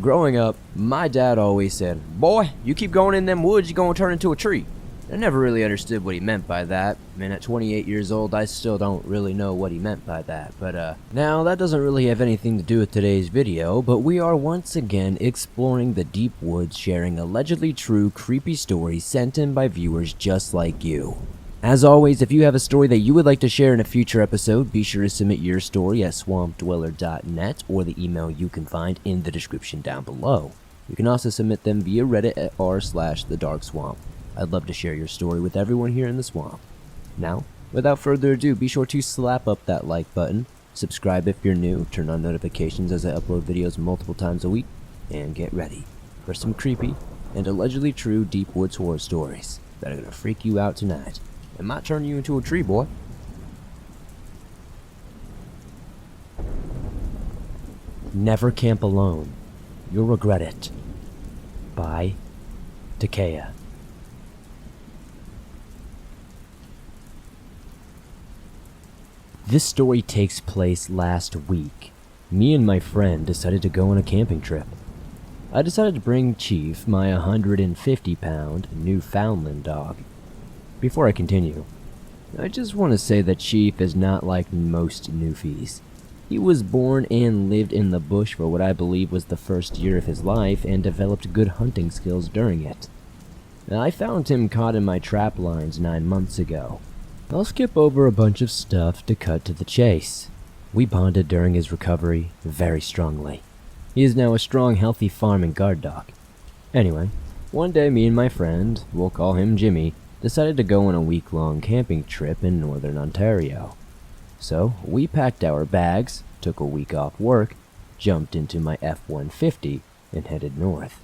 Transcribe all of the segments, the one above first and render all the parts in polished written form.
Growing up, my dad always said, "Boy, you keep going in them woods, you're gonna turn into a tree." I never really understood what he meant by that, and at 28 years old, I still don't really know what he meant by that. But now that doesn't really have anything to do with today's video, but we are once again exploring the deep woods, sharing allegedly true creepy stories sent in by viewers just like you. As always, if you have a story that you would like to share in a future episode, be sure to submit your story at swampdweller.net or the email you can find in the description down below. You can also submit them via Reddit at r/thedarkswamp. I'd love to share your story with everyone here in the swamp. Now, without further ado, be sure to slap up that like button, subscribe if you're new, turn on notifications as I upload videos multiple times a week, and get ready for some creepy and allegedly true deep woods horror stories that are gonna freak you out tonight. It might turn you into a tree, boy. Never camp alone. You'll regret it. By Takaya. This story takes place last week. Me and my friend decided to go on a camping trip. I decided to bring Chief, my 150-pound Newfoundland dog. Before I continue, I just want to say that Chief is not like most Newfies. He was born and lived in the bush for what I believe was the first year of his life and developed good hunting skills during it. Now, I found him caught in my trap lines 9 months ago. I'll skip over a bunch of stuff to cut to the chase. We bonded during his recovery very strongly. He is now a strong, healthy farm and guard dog. Anyway, one day me and my friend, we'll call him Jimmy, decided to go on a week-long camping trip in northern Ontario. So, we packed our bags, took a week off work, jumped into my F-150, and headed north.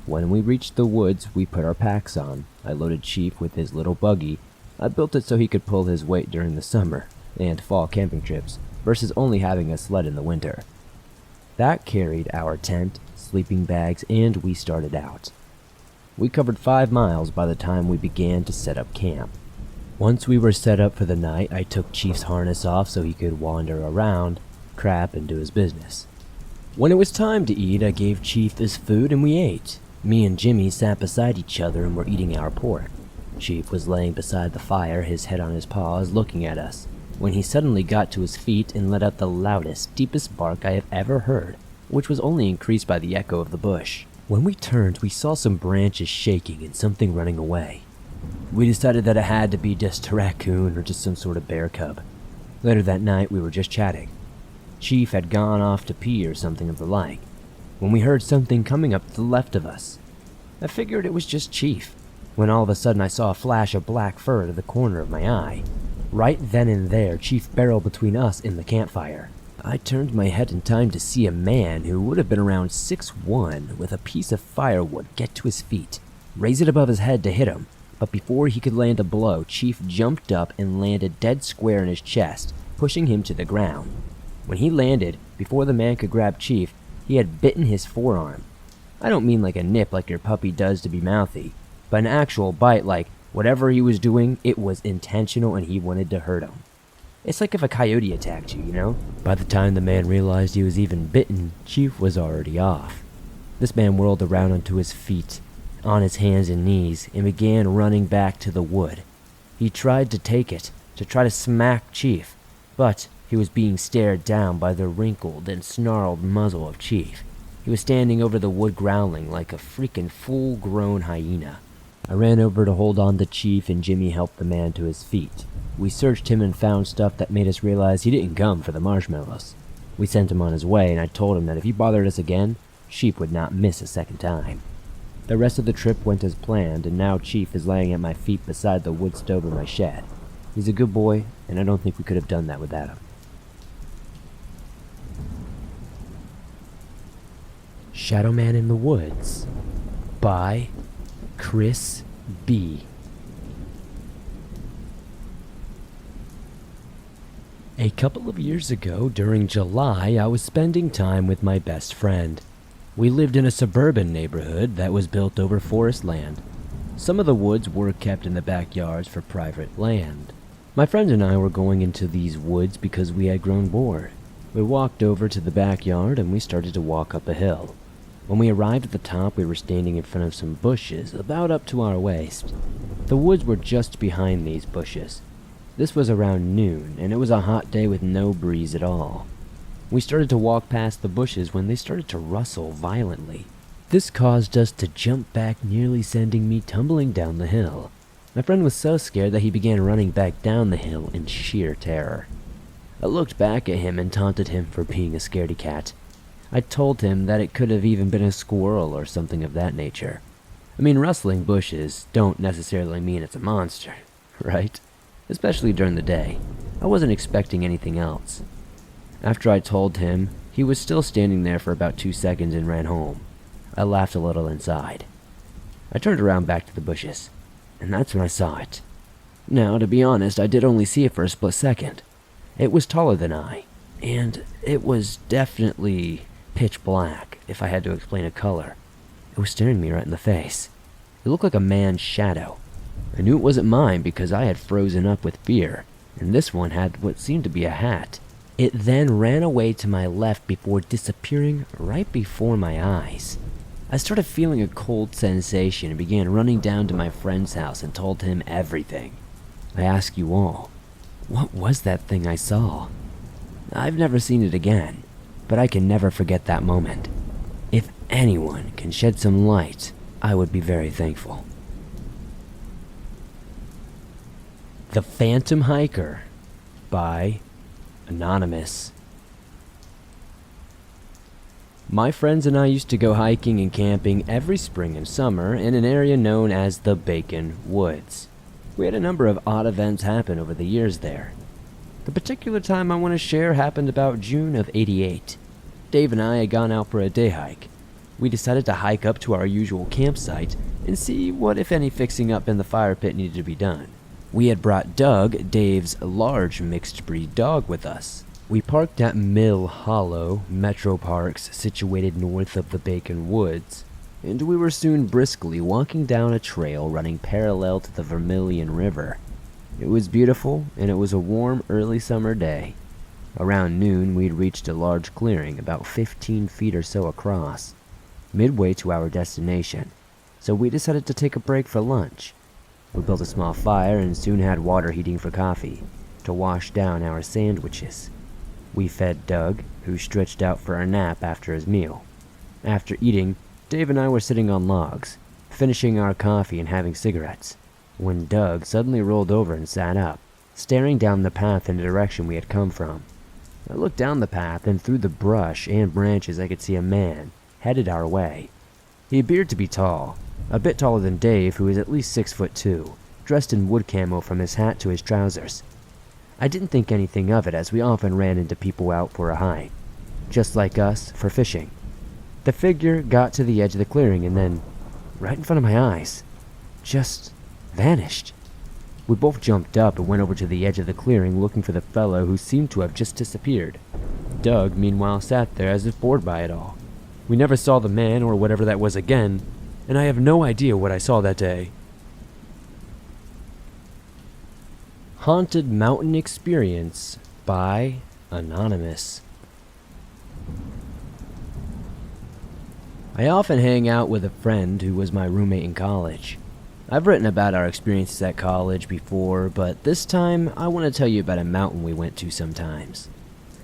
When we reached the woods, we put our packs on. I loaded Chief with his little buggy. I built it so he could pull his weight during the summer and fall camping trips, versus only having a sled in the winter. That carried our tent, sleeping bags, and we started out. We covered 5 miles by the time we began to set up camp. Once we were set up for the night, I took Chief's harness off so he could wander around, crap, and do his business. When it was time to eat, I gave Chief his food and we ate. Me and Jimmy sat beside each other and were eating our pork. Chief was laying beside the fire, his head on his paws, looking at us, when he suddenly got to his feet and let out the loudest, deepest bark I have ever heard, which was only increased by the echo of the bush. When we turned, we saw some branches shaking and something running away. We decided that it had to be just a raccoon or just some sort of bear cub. Later that night, we were just chatting. Chief had gone off to pee or something of the like, when we heard something coming up to the left of us. I figured it was just Chief, when all of a sudden I saw a flash of black fur to the corner of my eye. Right then and there, Chief barreled between us in the campfire. I turned my head in time to see a man who would have been around 6'1" with a piece of firewood get to his feet, raise it above his head to hit him, but before he could land a blow, Chief jumped up and landed dead square in his chest, pushing him to the ground. When he landed, before the man could grab Chief, he had bitten his forearm. I don't mean like a nip like your puppy does to be mouthy, but an actual bite like whatever he was doing, it was intentional and he wanted to hurt him. It's like if a coyote attacked you, you know? By the time the man realized he was even bitten, Chief was already off. This man whirled around onto his feet, on his hands and knees, and began running back to the wood. He tried to take it, to try to smack Chief, but he was being stared down by the wrinkled and snarled muzzle of Chief. He was standing over the wood growling like a freaking full-grown hyena. I ran over to hold on to Chief and Jimmy helped the man to his feet. We searched him and found stuff that made us realize he didn't come for the marshmallows. We sent him on his way and I told him that if he bothered us again, Chief would not miss a second time. The rest of the trip went as planned and now Chief is laying at my feet beside the wood stove in my shed. He's a good boy and I don't think we could have done that without him. Shadow Man in the Woods by Chris B. A couple of years ago, during July, I was spending time with my best friend. We lived in a suburban neighborhood that was built over forest land. Some of the woods were kept in the backyards for private land. My friend and I were going into these woods because we had grown bored. We walked over to the backyard and we started to walk up a hill. When we arrived at the top, we were standing in front of some bushes, about up to our waist. The woods were just behind these bushes. This was around noon, and it was a hot day with no breeze at all. We started to walk past the bushes when they started to rustle violently. This caused us to jump back, nearly sending me tumbling down the hill. My friend was so scared that he began running back down the hill in sheer terror. I looked back at him and taunted him for being a scaredy cat. I told him that it could have even been a squirrel or something of that nature. I mean, rustling bushes don't necessarily mean it's a monster, right? Especially during the day. I wasn't expecting anything else. After I told him, he was still standing there for about 2 seconds and ran home. I laughed a little inside. I turned around back to the bushes, and that's when I saw it. Now, to be honest, I did only see it for a split second. It was taller than I, and it was definitely pitch black, if I had to explain a color. It was staring me right in the face. It looked like a man's shadow. I knew it wasn't mine because I had frozen up with fear, and this one had what seemed to be a hat. It then ran away to my left before disappearing right before my eyes. I started feeling a cold sensation and began running down to my friend's house and told him everything. I ask you all, what was that thing I saw? I've never seen it again, but I can never forget that moment. If anyone can shed some light, I would be very thankful. The Phantom Hiker by Anonymous. My friends and I used to go hiking and camping every spring and summer in an area known as the Backwoods. We had a number of odd events happen over the years there. The particular time I want to share happened about June of '88. Dave and I had gone out for a day hike. We decided to hike up to our usual campsite and see what, if any, fixing up in the fire pit needed to be done. We had brought Doug, Dave's large mixed-breed dog, with us. We parked at Mill Hollow Metro Parks, situated north of the Backwoods, and we were soon briskly walking down a trail running parallel to the Vermilion River. It was beautiful, and it was a warm, early summer day. Around noon, we'd reached a large clearing, about 15 feet or so across, midway to our destination, so we decided to take a break for lunch. We built a small fire and soon had water heating for coffee, to wash down our sandwiches. We fed Doug, who stretched out for a nap after his meal. After eating, Dave and I were sitting on logs, finishing our coffee and having cigarettes, when Doug suddenly rolled over and sat up, staring down the path in the direction we had come from. I looked down the path, and through the brush and branches I could see a man, headed our way. He appeared to be tall, a bit taller than Dave, who is at least 6'2", dressed in wood camo from his hat to his trousers. I didn't think anything of it, as we often ran into people out for a hike, just like us, for fishing. The figure got to the edge of the clearing and then, right in front of my eyes, just vanished. We both jumped up and went over to the edge of the clearing looking for the fellow who seemed to have just disappeared. Doug, meanwhile, sat there as if bored by it all. We never saw the man or whatever that was again, and I have no idea what I saw that day. Haunted Mountain Experience by Anonymous. I often hang out with a friend who was my roommate in college. I've written about our experiences at college before, but this time I want to tell you about a mountain we went to sometimes.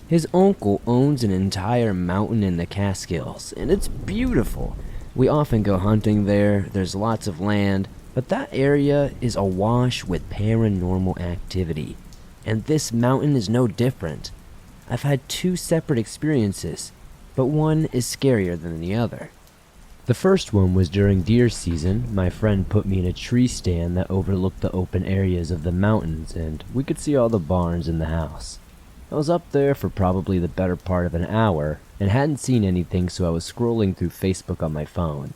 His uncle owns an entire mountain in the Catskills, and it's beautiful. We often go hunting there, there's lots of land, but that area is awash with paranormal activity, and this mountain is no different. I've had 2 separate experiences, but one is scarier than the other. The first one was during deer season. My friend put me in a tree stand that overlooked the open areas of the mountains, and we could see all the barns in the house. I was up there for probably the better part of an hour, and hadn't seen anything, so I was scrolling through Facebook on my phone.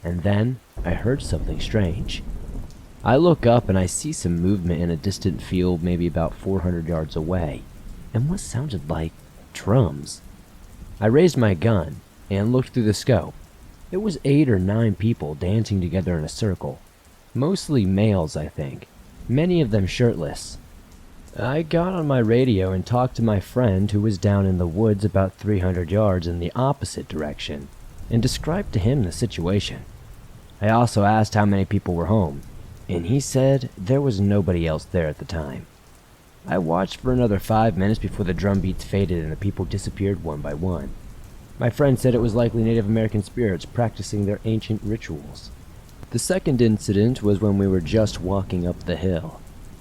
And then, I heard something strange. I look up and I see some movement in a distant field maybe about 400 yards away, and what sounded like drums. I raised my gun and looked through the scope. It was 8 or 9 people dancing together in a circle. Mostly males, I think. Many of them shirtless. I got on my radio and talked to my friend who was down in the woods about 300 yards in the opposite direction. and described to him the situation. I also asked how many people were home, and he said there was nobody else there at the time. I watched for another 5 minutes before the drum beats faded and the people disappeared one by one. My friend said it was likely Native American spirits practicing their ancient rituals. The second incident was when we were just walking up the hill.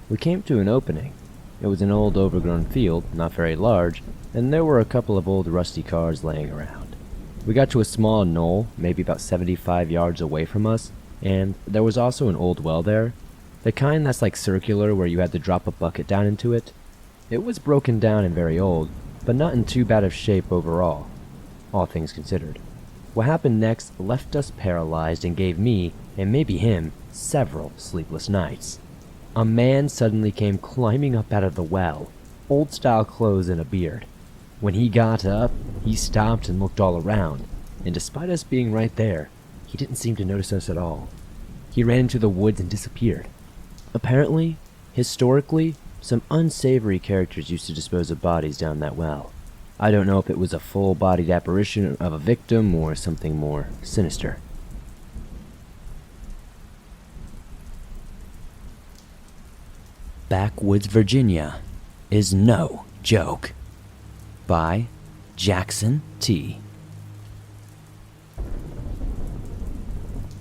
We came to an opening. It was an old overgrown field, not very large, and there were a couple of old rusty cars laying around. We got to a small knoll, maybe about 75 yards away from us, and there was also an old well there. The kind that's like circular where you had to drop a bucket down into it. It was broken down and very old, but not in too bad of shape overall, all things considered. What happened next left us paralyzed and gave me, and maybe him, several sleepless nights. A man suddenly came climbing up out of the well, old-style clothes and a beard. When he got up, he stopped and looked all around, and despite us being right there, he didn't seem to notice us at all. He ran into the woods and disappeared. Apparently, historically, some unsavory characters used to dispose of bodies down that well. I don't know if it was a full-bodied apparition of a victim or something more sinister. Backwoods, Virginia is no joke. By Jackson T.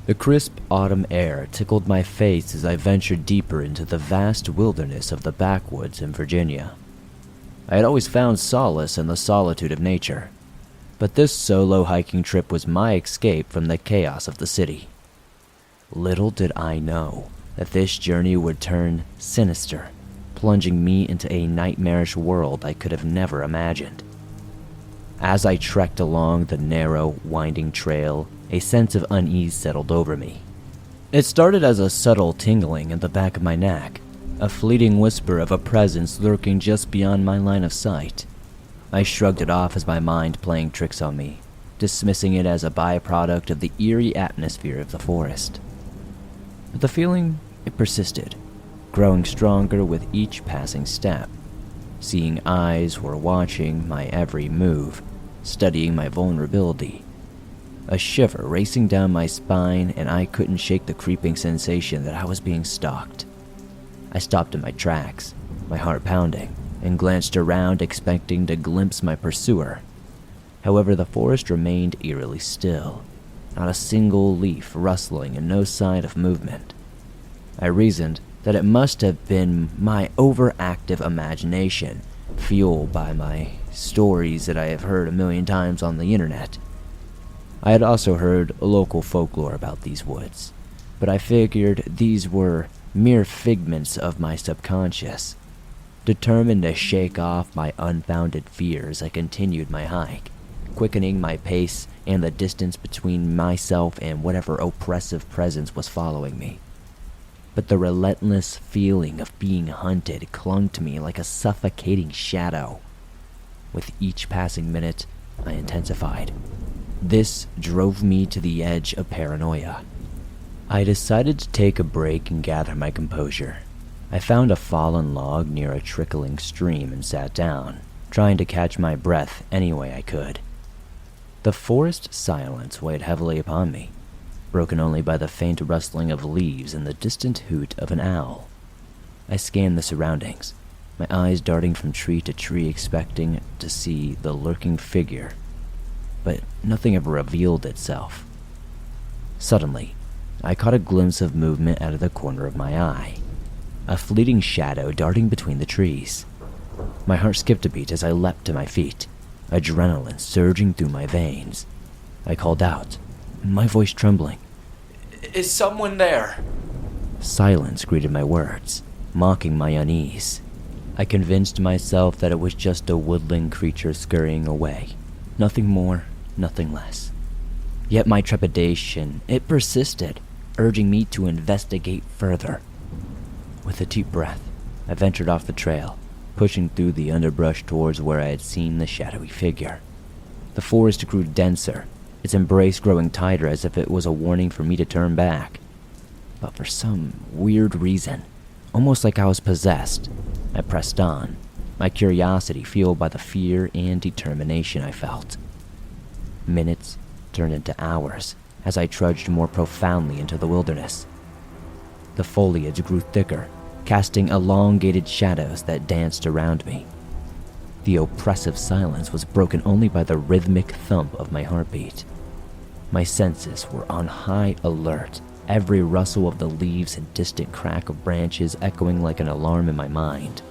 The crisp autumn air tickled my face as I ventured deeper into the vast wilderness of the backwoods in Virginia. I had always found solace in the solitude of nature, but this solo hiking trip was my escape from the chaos of the city. Little did I know that this journey would turn sinister, plunging me into a nightmarish world I could have never imagined. As I trekked along the narrow, winding trail, a sense of unease settled over me. It started as a subtle tingling in the back of my neck, a fleeting whisper of a presence lurking just beyond my line of sight. I shrugged it off as my mind playing tricks on me, dismissing it as a byproduct of the eerie atmosphere of the forest. But the feeling, it persisted, growing stronger with each passing step. Seeing eyes were watching my every move, studying my vulnerability. A shiver racing down my spine, and I couldn't shake the creeping sensation that I was being stalked. I stopped in my tracks, my heart pounding, and glanced around expecting to glimpse my pursuer. However, the forest remained eerily still, not a single leaf rustling and no sign of movement. I reasoned that it must have been my overactive imagination, fueled by my stories that I have heard a million times on the internet. I had also heard local folklore about these woods, but I figured these were mere figments of my subconscious. Determined to shake off my unfounded fears, I continued my hike, quickening my pace and the distance between myself and whatever oppressive presence was following me. But the relentless feeling of being hunted clung to me like a suffocating shadow. With each passing minute, I intensified. This drove me to the edge of paranoia. I decided to take a break and gather my composure. I found a fallen log near a trickling stream and sat down, trying to catch my breath any way I could. The forest silence weighed heavily upon me, broken only by the faint rustling of leaves and the distant hoot of an owl. I scanned the surroundings, my eyes darting from tree to tree expecting to see the lurking figure, but nothing ever revealed itself. Suddenly, I caught a glimpse of movement out of the corner of my eye, a fleeting shadow darting between the trees. My heart skipped a beat as I leapt to my feet, adrenaline surging through my veins. I called out, my voice trembling. Is someone there? Silence greeted my words, mocking my unease. I convinced myself that it was just a woodland creature scurrying away. Nothing more, nothing less. Yet my trepidation, it persisted, urging me to investigate further. With a deep breath, I ventured off the trail, pushing through the underbrush towards where I had seen the shadowy figure. The forest grew denser, its embrace growing tighter as if it was a warning for me to turn back. But for some weird reason, almost like I was possessed, I pressed on, my curiosity fueled by the fear and determination I felt. Minutes, turned into hours as I trudged more profoundly into the wilderness. The foliage grew thicker, casting elongated shadows that danced around me. The oppressive silence was broken only by the rhythmic thump of my heartbeat. My senses were on high alert, every rustle of the leaves and distant crack of branches echoing like an alarm in my mind.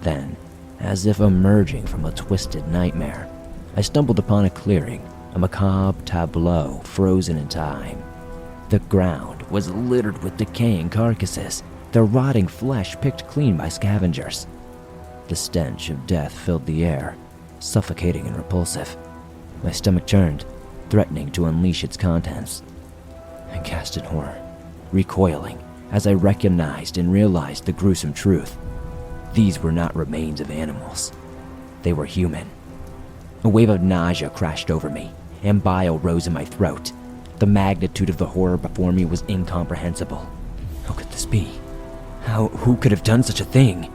Then, as if emerging from a twisted nightmare, I stumbled upon a clearing, a macabre tableau frozen in time. The ground was littered with decaying carcasses, their rotting flesh picked clean by scavengers. The stench of death filled the air, suffocating and repulsive. My stomach churned, threatening to unleash its contents. I gasped in horror, recoiling as I recognized and realized the gruesome truth. These were not remains of animals. They were human. A wave of nausea crashed over me, and bile rose in my throat. The magnitude of the horror before me was incomprehensible. How could this be? Who could have done such a thing?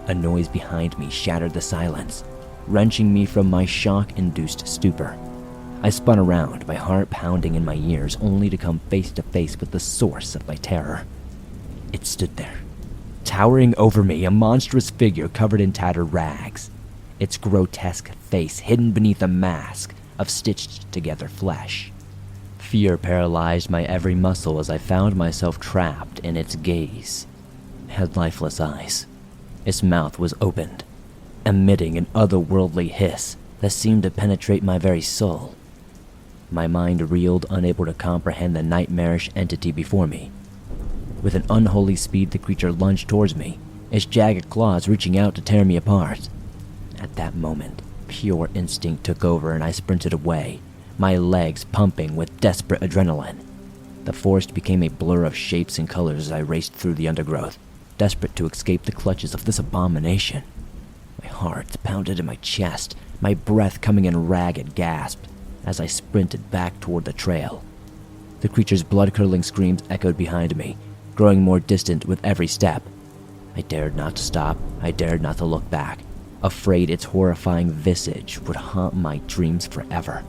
A noise behind me shattered the silence, wrenching me from my shock-induced stupor. I spun around, my heart pounding in my ears, only to come face to face with the source of my terror. It stood there, towering over me, a monstrous figure covered in tattered rags, its grotesque face hidden beneath a mask of stitched-together flesh. Fear paralyzed my every muscle as I found myself trapped in its gaze. It had lifeless eyes. Its mouth was opened, emitting an otherworldly hiss that seemed to penetrate my very soul. My mind reeled, unable to comprehend the nightmarish entity before me. With an unholy speed, the creature lunged towards me, its jagged claws reaching out to tear me apart. At that moment, pure instinct took over and I sprinted away, my legs pumping with desperate adrenaline. The forest became a blur of shapes and colors as I raced through the undergrowth, desperate to escape the clutches of this abomination. My heart pounded in my chest, my breath coming in ragged gasps as I sprinted back toward the trail. The creature's blood-curdling screams echoed behind me, growing more distant with every step. I dared not to stop, I dared not to look back, afraid its horrifying visage would haunt my dreams forever.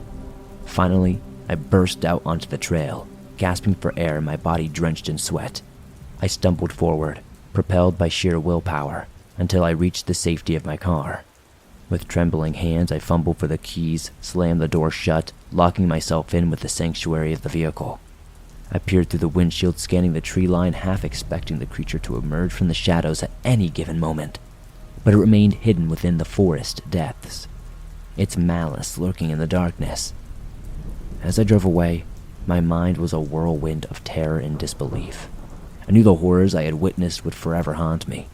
Finally, I burst out onto the trail, gasping for air, my body drenched in sweat. I stumbled forward, propelled by sheer willpower, until I reached the safety of my car. With trembling hands, I fumbled for the keys, slammed the door shut, locking myself in with the sanctuary of the vehicle. I peered through the windshield, scanning the tree line, half expecting the creature to emerge from the shadows at any given moment. But it remained hidden within the forest depths, its malice lurking in the darkness. As I drove away, my mind was a whirlwind of terror and disbelief. I knew the horrors I had witnessed would forever haunt me.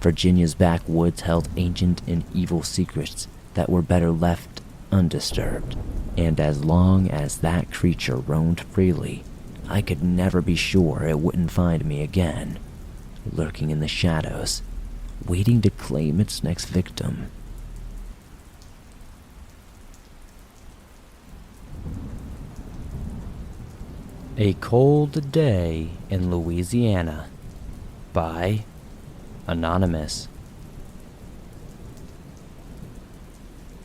Virginia's backwoods held ancient and evil secrets that were better left undisturbed, and as long as that creature roamed freely, I could never be sure it wouldn't find me again, lurking in the shadows, waiting to claim its next victim. A Cold Day in Louisiana by Anonymous.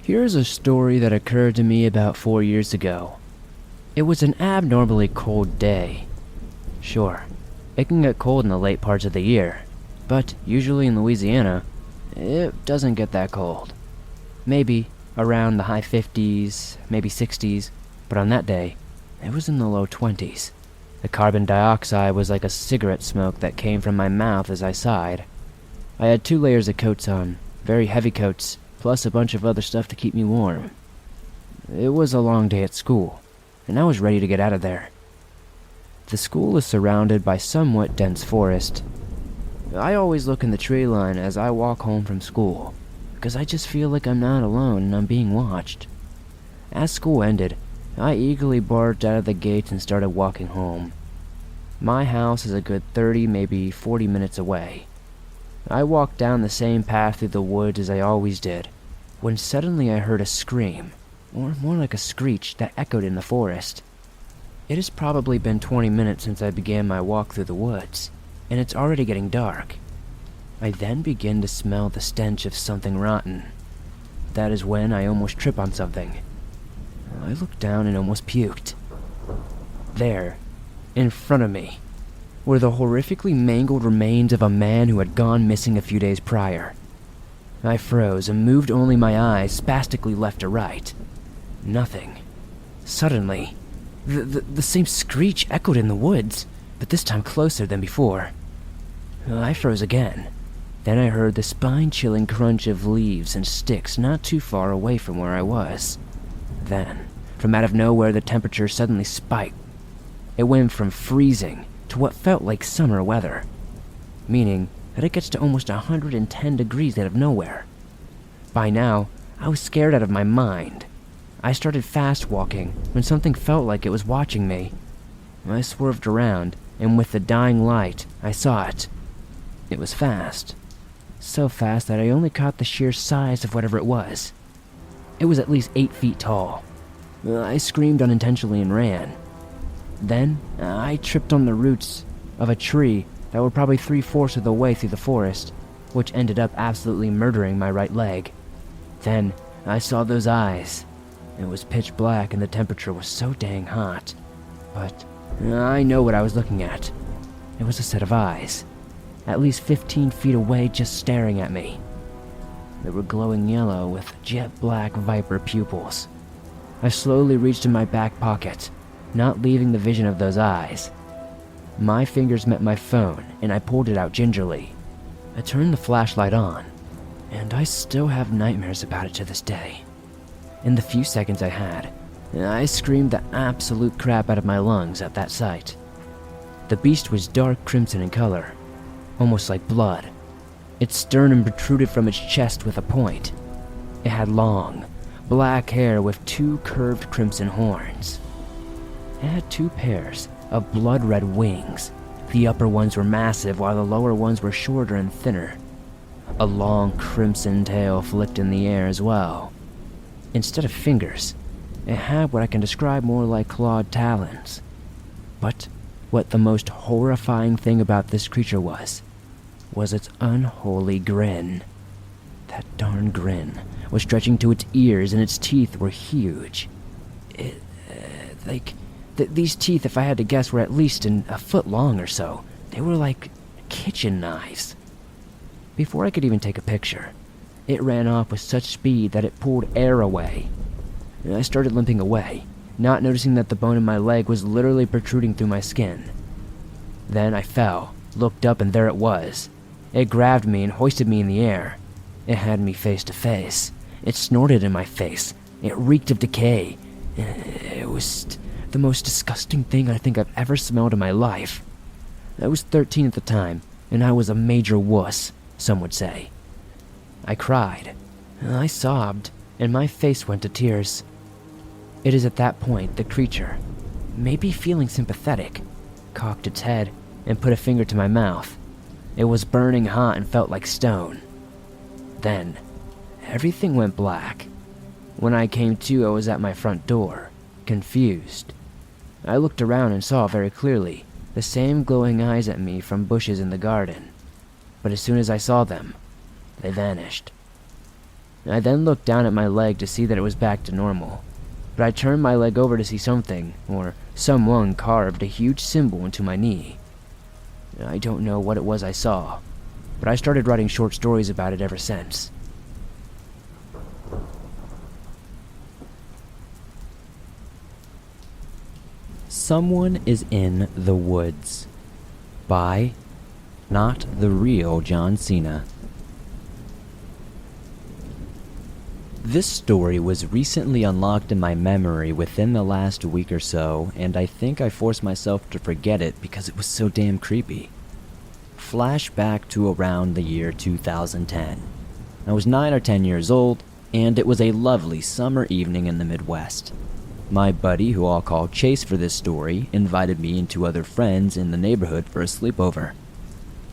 Here's a story that occurred to me about 4 years ago. It was an abnormally cold day. Sure, it can get cold in the late parts of the year, but usually in Louisiana, it doesn't get that cold. Maybe around the high 50s, maybe 60s, but on that day, it was in the low 20s. The carbon dioxide was like a cigarette smoke that came from my mouth as I sighed. I had 2 layers of coats on, very heavy coats, plus a bunch of other stuff to keep me warm. It was a long day at school, and I was ready to get out of there. The school is surrounded by somewhat dense forest. I always look in the tree line as I walk home from school, because I just feel like I'm not alone and I'm being watched. As school ended, I eagerly barged out of the gate and started walking home. My house is a good 30, maybe 40 minutes away. I walked down the same path through the woods as I always did, when suddenly I heard a scream, or more like a screech, that echoed in the forest. It has probably been 20 minutes since I began my walk through the woods, and it's already getting dark. I then begin to smell the stench of something rotten. That is when I almost trip on something. I looked down and almost puked. There, in front of me, were the horrifically mangled remains of a man who had gone missing a few days prior. I froze and moved only my eyes spastically left to right. Nothing. Suddenly, the same screech echoed in the woods, but this time closer than before. I froze again. Then I heard the spine-chilling crunch of leaves and sticks not too far away from where I was. Then, from out of nowhere, the temperature suddenly spiked. It went from freezing to what felt like summer weather, meaning that it gets to almost 110 degrees out of nowhere. By now, I was scared out of my mind. I started fast walking when something felt like it was watching me. I swerved around, and with the dying light, I saw it. It was fast. So fast that I only caught the sheer size of whatever it was. It was at least 8 feet tall. I screamed unintentionally and ran. Then, I tripped on the roots of a tree that were probably 3/4 of the way through the forest, which ended up absolutely murdering my right leg. Then, I saw those eyes. It was pitch black and the temperature was so dang hot. But I know what I was looking at. It was a set of eyes, at least 15 feet away, just staring at me. They were glowing yellow with jet black viper pupils. I slowly reached in my back pocket, not leaving the vision of those eyes. My fingers met my phone and I pulled it out gingerly. I turned the flashlight on, and I still have nightmares about it to this day. In the few seconds I had, I screamed the absolute crap out of my lungs at that sight. The beast was dark crimson in color, almost like blood. Its sternum protruded from its chest with a point. It had long, black hair with 2 curved crimson horns. It had 2 pairs of blood-red wings. The upper ones were massive while the lower ones were shorter and thinner. A long crimson tail flicked in the air as well. Instead of fingers, it had what I can describe more like clawed talons. But what the most horrifying thing about this creature was its unholy grin. That darn grin was stretching to its ears and its teeth were huge. These teeth, if I had to guess, were at least a foot long or so. They were like kitchen knives. Before I could even take a picture, it ran off with such speed that it pulled air away. I started limping away, not noticing that the bone in my leg was literally protruding through my skin. Then I fell, looked up, and there it was. It grabbed me and hoisted me in the air. It had me face to face. It snorted in my face. It reeked of decay. It was the most disgusting thing I think I've ever smelled in my life. I was 13 at the time, and I was a major wuss, some would say. I cried. I sobbed, and my face went to tears. It is at that point the creature, maybe feeling sympathetic, cocked its head and put a finger to my mouth. It was burning hot and felt like stone. Then, everything went black. When I came to, I was at my front door, confused. I looked around and saw very clearly the same glowing eyes at me from bushes in the garden. But as soon as I saw them, they vanished. I then looked down at my leg to see that it was back to normal. But I turned my leg over to see something, or someone carved a huge symbol into my knee. I don't know what it was I saw, but I started writing short stories about it ever since. Someone is in the Woods by NotTheRealJohnCena. This story was recently unlocked in my memory within the last week or so, and I think I forced myself to forget it because it was so damn creepy. Flashback to around the year 2010. I was 9 or 10 years old, and it was a lovely summer evening in the Midwest. My buddy, who I'll call Chase for this story, invited me and 2 other friends in the neighborhood for a sleepover.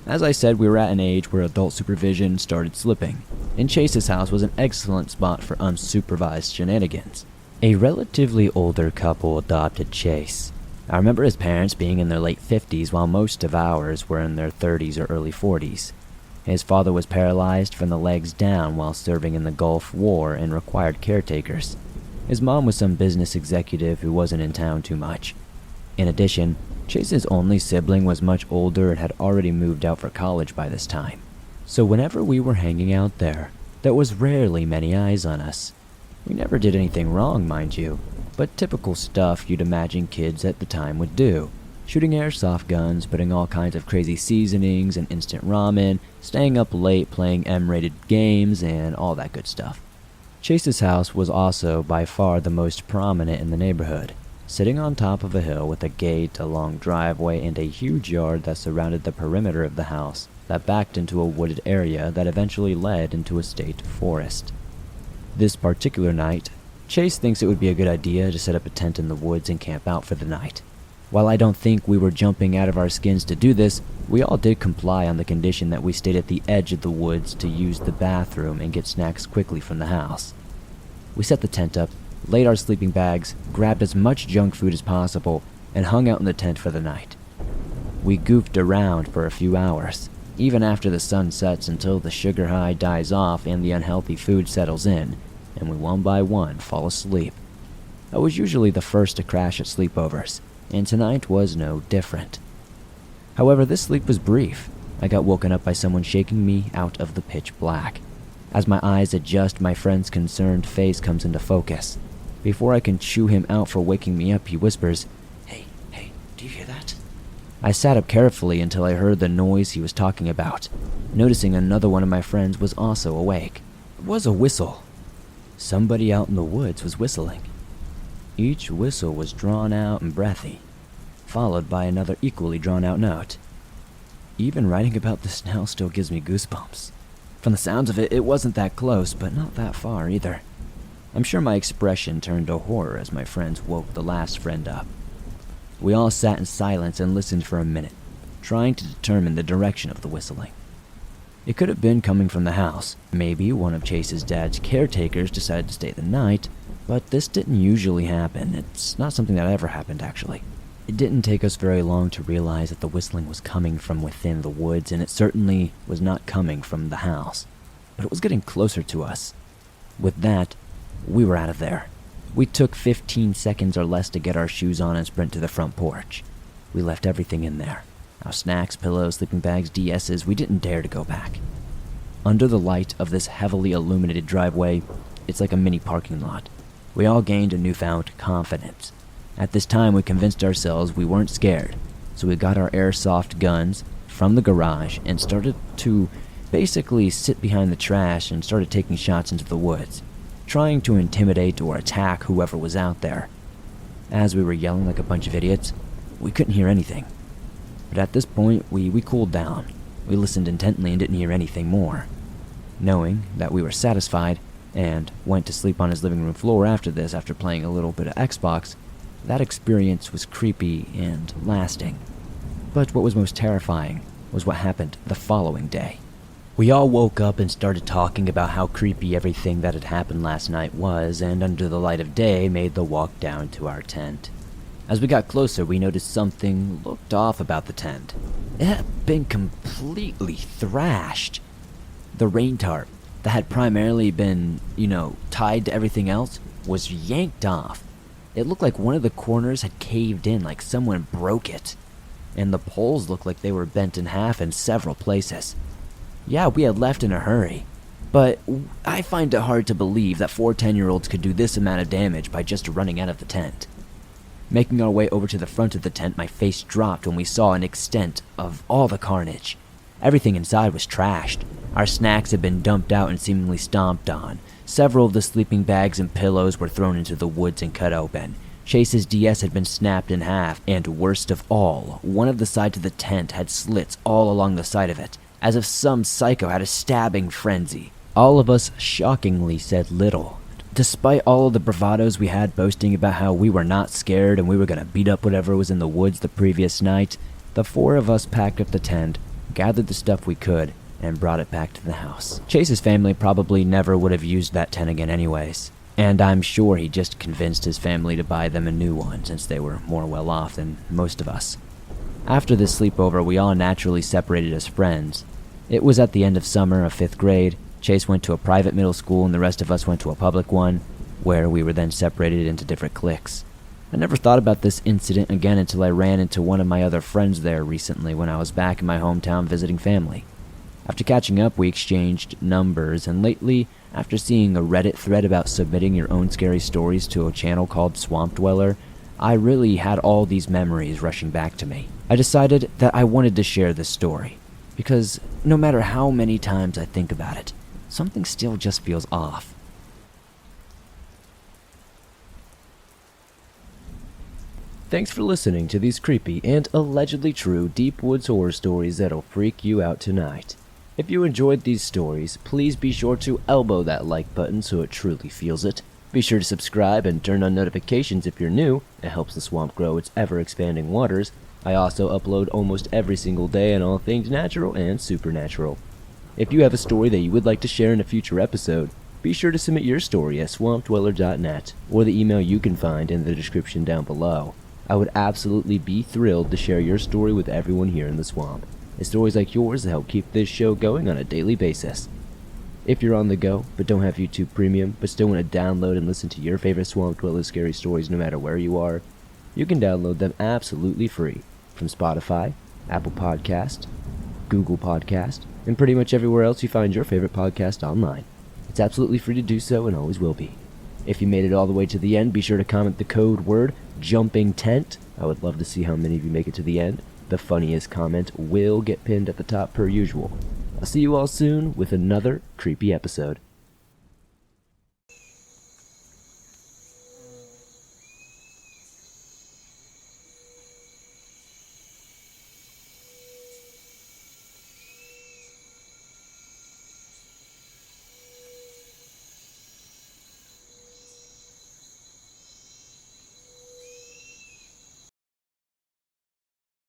As I said, we were at an age where adult supervision started slipping, and Chase's house was an excellent spot for unsupervised shenanigans. A relatively older couple adopted Chase. I remember his parents being in their late 50s while most of ours were in their 30s or early 40s. His father was paralyzed from the legs down while serving in the Gulf War and required caretakers. His mom was some business executive who wasn't in town too much. In addition, Chase's only sibling was much older and had already moved out for college by this time. So whenever we were hanging out there was rarely many eyes on us. We never did anything wrong, mind you, but typical stuff you'd imagine kids at the time would do. Shooting airsoft guns, putting all kinds of crazy seasonings and instant ramen, staying up late playing M-rated games, and all that good stuff. Chase's house was also by far the most prominent in the neighborhood, sitting on top of a hill with a gate, a long driveway, and a huge yard that surrounded the perimeter of the house that backed into a wooded area that eventually led into a state forest. This particular night, Chase thinks it would be a good idea to set up a tent in the woods and camp out for the night. While I don't think we were jumping out of our skins to do this, we all did comply on the condition that we stayed at the edge of the woods to use the bathroom and get snacks quickly from the house. We set the tent up, laid our sleeping bags, grabbed as much junk food as possible, and hung out in the tent for the night. We goofed around for a few hours, even after the sun sets, until the sugar high dies off and the unhealthy food settles in, and we one by one fall asleep. I was usually the first to crash at sleepovers, and tonight was no different. However, this sleep was brief. I got woken up by someone shaking me out of the pitch black. As my eyes adjust, my friend's concerned face comes into focus. Before I can chew him out for waking me up, he whispers, Hey, do you hear that?" I sat up carefully until I heard the noise he was talking about, noticing another one of my friends was also awake. It was a whistle. Somebody out in the woods was whistling. Each whistle was drawn out and breathy, followed by another equally drawn-out note. Even writing about this now still gives me goosebumps. From the sounds of it, it wasn't that close, but not that far either. I'm sure my expression turned to horror as my friends woke the last friend up. We all sat in silence and listened for a minute, trying to determine the direction of the whistling. It could have been coming from the house. Maybe one of Chase's dad's caretakers decided to stay the night, but this didn't usually happen. It's not something that ever happened, actually. It didn't take us very long to realize that the whistling was coming from within the woods, and it certainly was not coming from the house. But it was getting closer to us. With that, we were out of there. We took 15 seconds or less to get our shoes on and sprint to the front porch. We left everything in there. Our snacks, pillows, sleeping bags, DSs. We didn't dare to go back. Under the light of this heavily illuminated driveway, it's like a mini parking lot. We all gained a newfound confidence. At this time, we convinced ourselves we weren't scared, so we got our airsoft guns from the garage and started to basically sit behind the trash and started taking shots into the woods, trying to intimidate or attack whoever was out there. As we were yelling like a bunch of idiots, we couldn't hear anything. But at this point, we cooled down. We listened intently and didn't hear anything more. Knowing that we were satisfied, and went to sleep on his living room floor after this after playing a little bit of Xbox, that experience was creepy and lasting. But what was most terrifying was what happened the following day. We all woke up and started talking about how creepy everything that had happened last night was, and under the light of day made the walk down to our tent. As we got closer, we noticed something looked off about the tent. It had been completely thrashed. The rain tarp that had primarily been, tied to everything else was yanked off. It looked like one of the corners had caved in, like someone broke it. And the poles looked like they were bent in half in several places. Yeah, we had left in a hurry, but I find it hard to believe that 4 10-year-olds could do this amount of damage by just running out of the tent. Making our way over to the front of the tent, my face dropped when we saw an extent of all the carnage. Everything inside was trashed. Our snacks had been dumped out and seemingly stomped on. Several of the sleeping bags and pillows were thrown into the woods and cut open. Chase's DS had been snapped in half, and worst of all, one of the sides of the tent had slits all along the side of it, as if some psycho had a stabbing frenzy. All of us shockingly said little. Despite all of the bravados we had boasting about how we were not scared and we were going to beat up whatever was in the woods the previous night, the 4 of us packed up the tent, gathered the stuff we could, and brought it back to the house. Chase's family probably never would have used that tent again anyways, and I'm sure he just convinced his family to buy them a new one since they were more well off than most of us. After this sleepover, we all naturally separated as friends. It was at the end of summer of 5th grade. Chase went to a private middle school and the rest of us went to a public one. where we were then separated into different cliques. I never thought about this incident again until I ran into one of my other friends there recently when I was back in my hometown visiting family. After catching up, we exchanged numbers, and lately, after seeing a Reddit thread about submitting your own scary stories to a channel called Swamp Dweller, I really had all these memories rushing back to me. I decided that I wanted to share this story, because no matter how many times I think about it, something still just feels off. Thanks for listening to these creepy and allegedly true deep woods horror stories that'll freak you out tonight. If you enjoyed these stories, please be sure to elbow that like button so it truly feels it. Be sure to subscribe and turn on notifications if you're new. It helps the swamp grow its ever-expanding waters. I also upload almost every single day on all things natural and supernatural. If you have a story that you would like to share in a future episode, be sure to submit your story at swampdweller.net or the email you can find in the description down below. I would absolutely be thrilled to share your story with everyone here in the swamp. It's stories like yours that help keep this show going on a daily basis. If you're on the go, but don't have YouTube Premium, but still want to download and listen to your favorite Swamp Dweller scary stories no matter where you are, you can download them absolutely free from Spotify, Apple Podcast, Google Podcast, and pretty much everywhere else you find your favorite podcast online. It's absolutely free to do so and always will be. If you made it all the way to the end, be sure to comment the code word, jumping tent. I would love to see how many of you make it to the end. The funniest comment will get pinned at the top per usual. I'll see you all soon with another creepy episode.